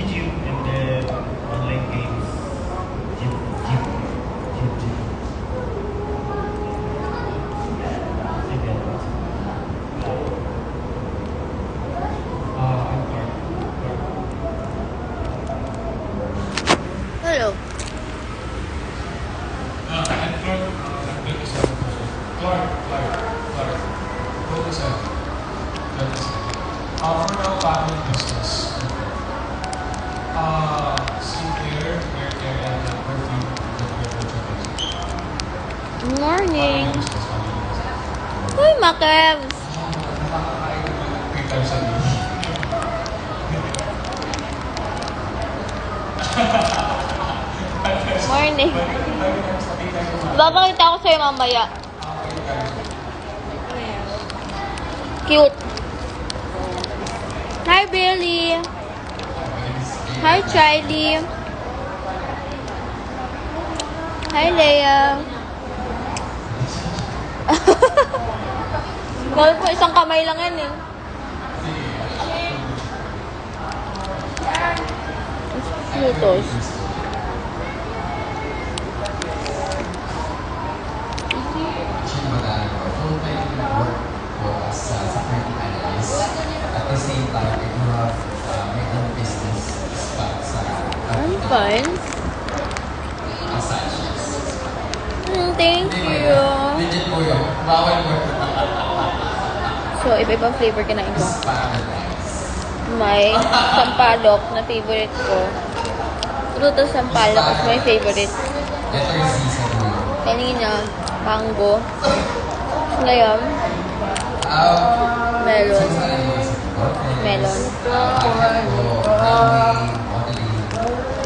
Jeep and then online games. Jeep. I'm Clark. Hello. I'm Clark. I'm 27. Clark. 27. For now, family business. Skincare, hair care, and perfume. Good morning. Family business. Uy, Makevs. Nakakakain naman ng 3 times a day. Morning. 5 times a day tayo kumain. Babakita ko sa'yo mamaya. Cute. Hi, Billy. Hi, Charlie. Hi, Leia. Dahil po isang kamay lang yan eh. Plutos. Actually, mag-aaral ko. Full-time work ko as a security analyst. At the same time, I do have my own business spot sa I'm fine. massage. Thank you. Legit po yun. Bawal mo. So, iba-ibang flavor kinain ko. Paradise. May sampalok na favorite ko. Frutos sampalok is my favorite. Letter C sa dulo. Kanina, mango. Ngayon, melon. Melon.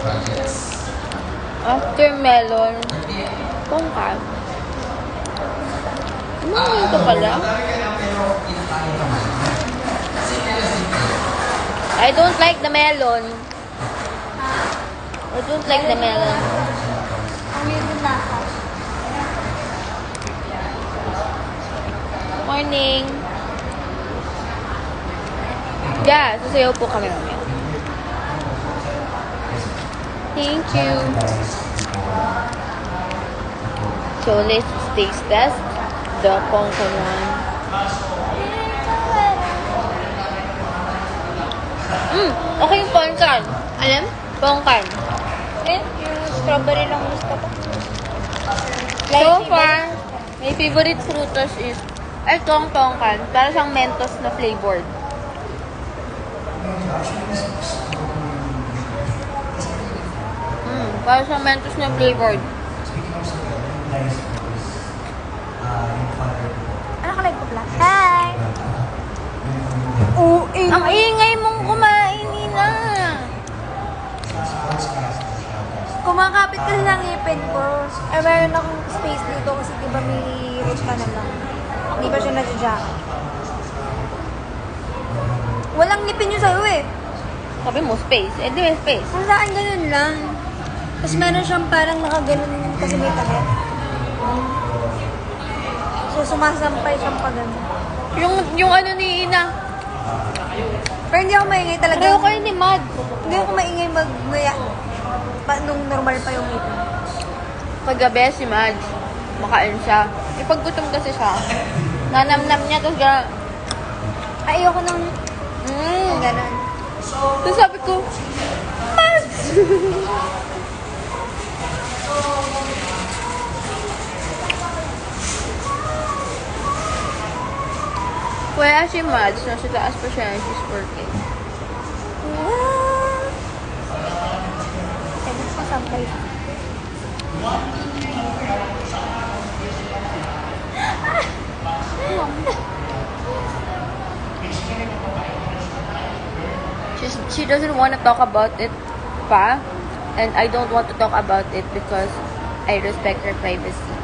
Projects. After melon, pongkan. Ito pala. I don't like the melon. I don't like the melon. Morning. Yeah, sasayaw po kami mamaya. Thank you. So let's taste test the pongkan one. Okay yung pongkan. Alam? Pongkan. Eh, yung strawberry lang gusto ko. So far, my favorite frutos is itong pongkan. Para siyang Mentos na flavored. Para siyang Mentos na flavored. Ano ka like ko pala? Hi! Oo, Ang ingay mong kumain, Nina. kumakapit kasi ng ngipin ko. Eh, meron akong space dito kasi diba may root ka na lang. Hindi pa siya nadya-jacket. Walang ngipin yun sa'yo eh. Sabi mo, space. Eh, di may space. Kung saan ganun lang. Tapos meron siyang parang nakaganon kasi may takip. So, sumasampay siyang pa ganun. Yung ano ni Ina. Pero hindi ako maingay talaga. Pareho kayo ni Mad. Hindi ako maingay mag-nguya. Nung normal pa yung ngipin. Paggabi si Mad, makain siya. Ipaggutom kasi siya. Nanamnam niya, tapos Ay, ayoko nang ganun. tapos sabi ko, Mad! Wala si Mad, nasa taas pa siya, she's working. Ay, gusto ko sampay. She doesn't want to talk about it pa, and I don't want to talk about it because I respect her privacy.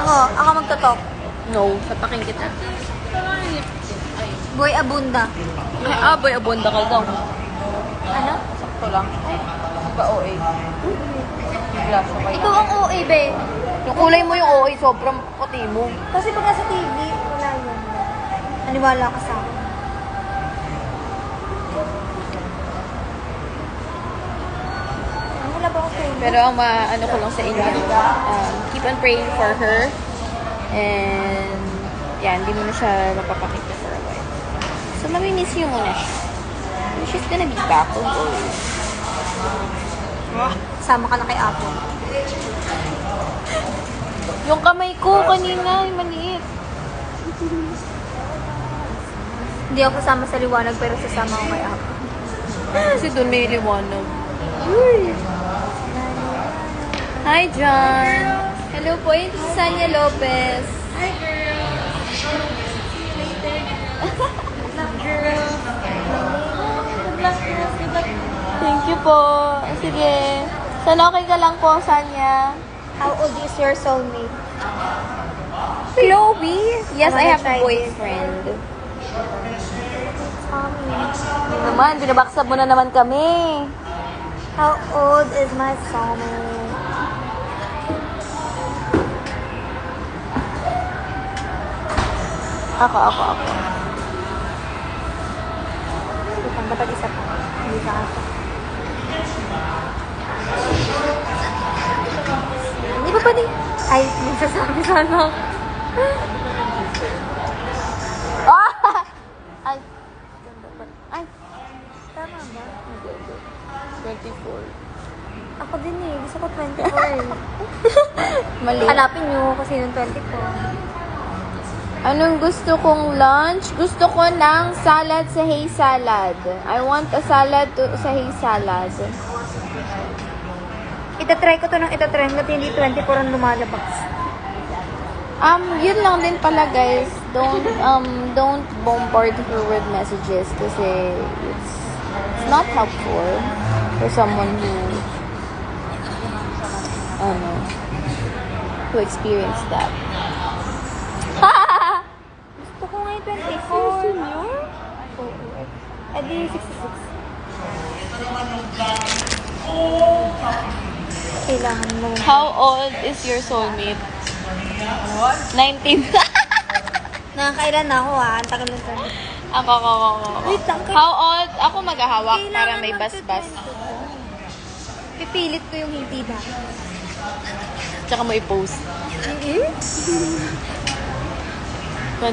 Ako magtotalk. No, sapakin kita. Boy Abunda. Ay, boy, abunda ka daw. Ano? Sakto lang. Ba OA? Bigla siya kaya. Ikaw ang OA, be. Yung kulay mo yung OA, sobrang puti mo. Kasi pag nasa TV, wala yun. Naniwala ka sa akin. wala pa ako tulog. Pero ang ano ko lang sa inyo, keep on praying for her. And, yan, hindi mo na siya mapapakita for a while. So, mamimiss niyo muna siya. And she's gonna be back. Sama ka na kay Apo. Yung kamay ko kanina, yung maliit. Hindi ako kasama sa liwanag pero sasama ko kay Apo. Kasi doon may liwanag. Hi, John. Hello po, yun si Sanya Lopez. Hi, girl. See you later. Good luck, girl. Good luck, girl. Good luck. Thank you po. Sige. Sana okay ka lang po, Sanya. How old is your soulmate? Chloe? Yes, I I wanna have try a boyfriend. Tommy. Ano naman, binabaksab mo na naman kami. How old is my soulmate? Ako. Itang ba't isa pa? Hindi ka ata. Hindi pa pwede. Ay, nagsasabi sana ako. Ay. Ay. Tama ba? 24. Ako din eh. Gusto ko 24 eh. Mali. Hanapin nyo kasi yung 24. Anong gusto kong lunch? Gusto ko ng salad sa Hey Salad. I want a salad sa Hey Salad. Itatry ko to ng itatry hanggat hindi 24 ang lumalabas. Yun lang din pala guys. Don't bombard her with messages kasi it's not helpful for someone who experienced that. Gusto ko nga yung 24. Senior? Oo. Eh di 66. Kailangan mo. How old is your soulmate? 19. Nakakailan na ako Ang tagal ng 20. Ako. Wait lang. How old? Ako maghahawak para Kailangan may bas-bas. Pipilit ko yung hindi na. Tsaka mo i-post. 24.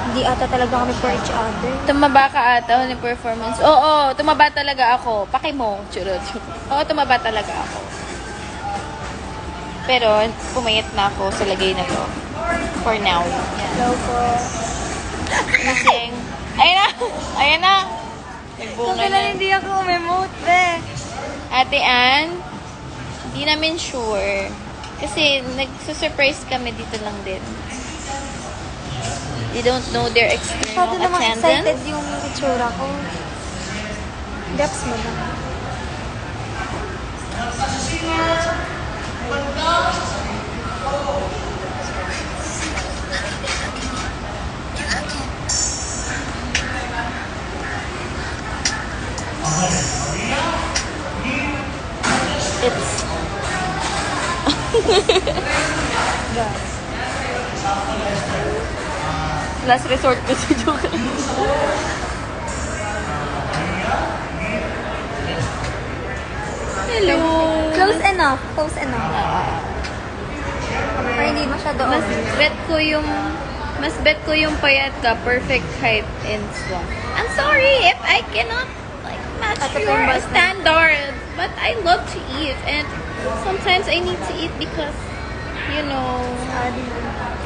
Hindi ata talaga kami for each other. Tumaba ka ata ni performance. Oo, tumaba talaga ako. Paki mo. Churot. Oo, tumaba talaga ako. Pero, pumayat na ako sa lagay na to. For now. Hello po. Kasi, ayan na. Nagbunga Kung na. hindi ako umemote, be. Ate Ann, hindi namin sure. Kasi, nagsusurprise kami dito lang din. They don't know their external Masyado namang excited attendance. yung itsura ko. Gaps mo lang. It's last resort ko si Joker. Hello. Close enough. Close enough. Or hindi masyado Mas obvious. bet ko yung payat ka, perfect height and swam. I'm sorry if I cannot match At the your same time. standards, but I love to eat and sometimes I need to eat because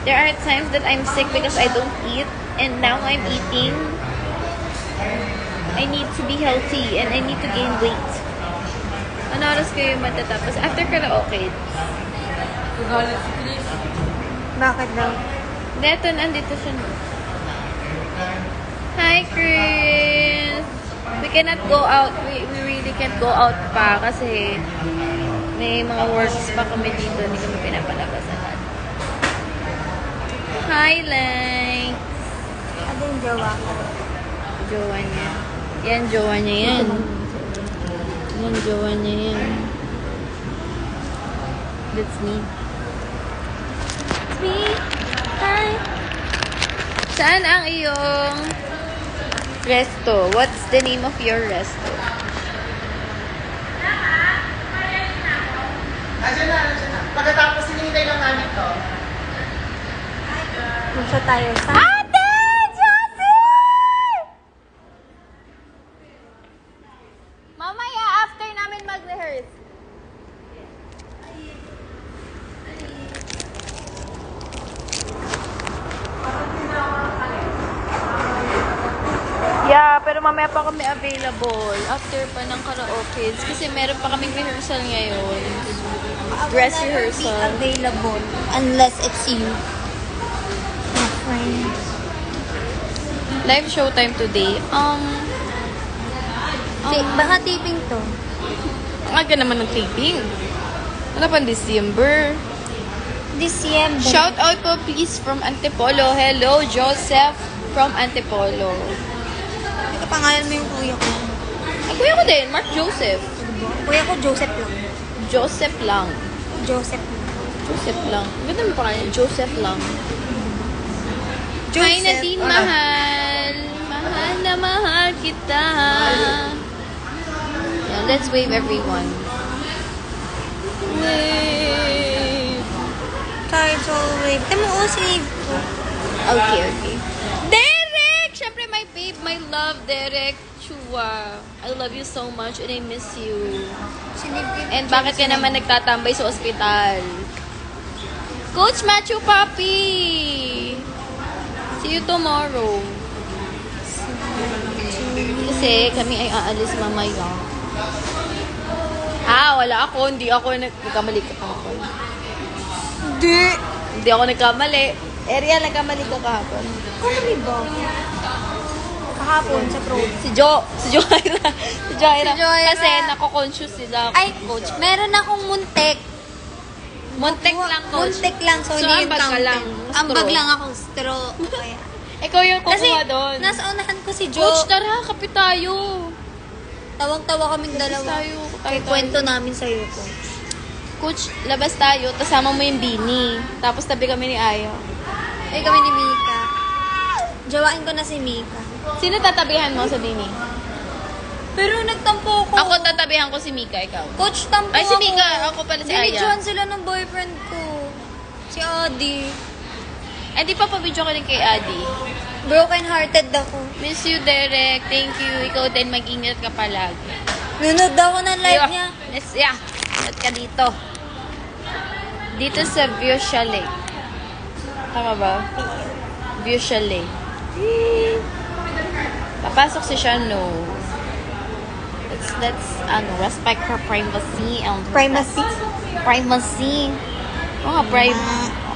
there are times that I'm sick because I don't eat and now I'm eating. I need to be healthy and I need to gain weight. Ano oras kayo matatapos? After karaoke. Bakit daw? Neto, nandito siya. Hi, Chris! We cannot go out. We really can't go out pa kasi may mga works pa kami dito. Hindi kami pinapalabasan. Hi, Lang! Ano yung jowa ko? Jowa niya. Yan, jowa niya yan. Yan, jowa niya yan. That's me. It's me! Hi! Saan ang iyong Resto. What's the name of your resto? Nandiyan na. Pagkatapos hinihintay lang namin to. Punta tayo sa... Ate! Josie! Mamaya, after namin mag-rehearse. Yeah, pero mamaya pa kami available after pa ng karaoke. Kasi meron pa kaming rehearsal ngayon. Dress rehearsal. Available. Unless it's you. My friend. Live showtime today. Baka taping to. Ang aga naman ng taping. Wala pang December. December. Shout out po please from Antipolo. Hello, Joseph from Antipolo. Pangalan mo yung kuya ko. Ay, kuya ko din, Mark Joseph. Kuya ko, Joseph lang. Joseph lang. Joseph lang. Joseph lang. Ganda mo pa kanya, Joseph lang. Hi, Joseph. Nadine, mahal. Mahal na mahal kita. Yeah, let's wave everyone. Wave. Kahit so, wait. Tama mo, save ko. Okay, okay. Derek! Siyempre, my babe, my love, Derek Chua. I love you so much and I miss you. And bakit ka naman nagtatambay sa ospital? Coach Machu Papi! See you tomorrow. Kasi kami ay aalis mamaya. Wala ako. Hindi ako nagkamali ka kahapon. Hindi ako nagkamali. Ariel, nagkamali ka kahapon. Ano ba? Kahapon sa pro. Si Joyra. Si Joyra. Kasi nako-conscious sila. Ay, Coach. meron akong muntik. Muntik lang, Coach. Muntik lang, so, So, hindi yung ambag ka counted. lang. Ambag Straw. lang ako, straw. Kaya. Ikaw yung Kasi, kukuha doon. nasa unahan ko si Jo. Coach, tara, kapit tayo. Tawang-tawa kaming dalawa. tayo. Kwento namin sa'yo, ko. Coach, labas tayo. Tasama mo yung Bini. Tapos tabi kami ni Aya. Ay, kami ni Mika. Jawain ko na si Mika. Sino tatabihan mo sa Bini? Pero nagtampo ko. Ako tatabihan ko si Mika, ikaw. Coach, tampo Ay, si ako. Mika. Ako pala si Aya. Binidyoan sila ng boyfriend ko. Si Adi. Ay, di pa pa-video ko rin kay Adi. Broken hearted ako. Miss you, Derek. Thank you. Ikaw din, mag-ingat ka palagi. Nunod ako ng live niya. Yes, yeah. At ka dito. Dito sa View Chalet. Tama ba? View Chalet. Papasok si siya, no. Let's respect her privacy and Primacy? privacy.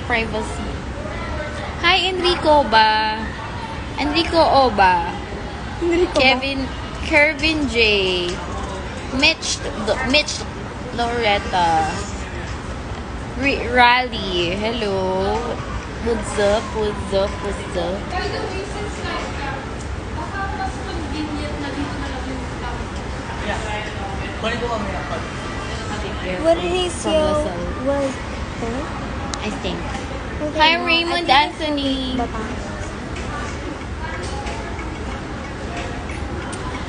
Privacy. Hi, Enrico ba? Enrico Oba. Kevin J. Mitch Loretta. Rally. Hello. What's up? Kunin ko kami ako. What is From your... Lasal. Was... I think. Hi, Raymond Anthony.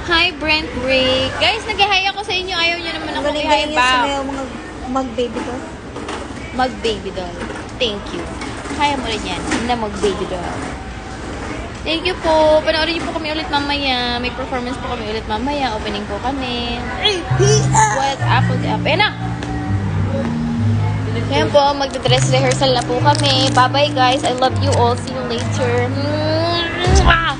Hi, Brent Break. Guys, nag-hi ako sa inyo. Ayaw nyo naman ako i-hi Galing-galing yung back. sumayaw mga mag-baby ko. Mag-baby doll. Thank you. Kaya mo rin yan. Na mag-baby doll. Thank you po. Panoorin niyo po kami ulit mamaya. May performance po kami ulit mamaya. Opening po kami. What? Apple to apple. Ayan na! Kaya po, magda-dress rehearsal na po kami. Bye-bye guys. I love you all. See you later. Mwah!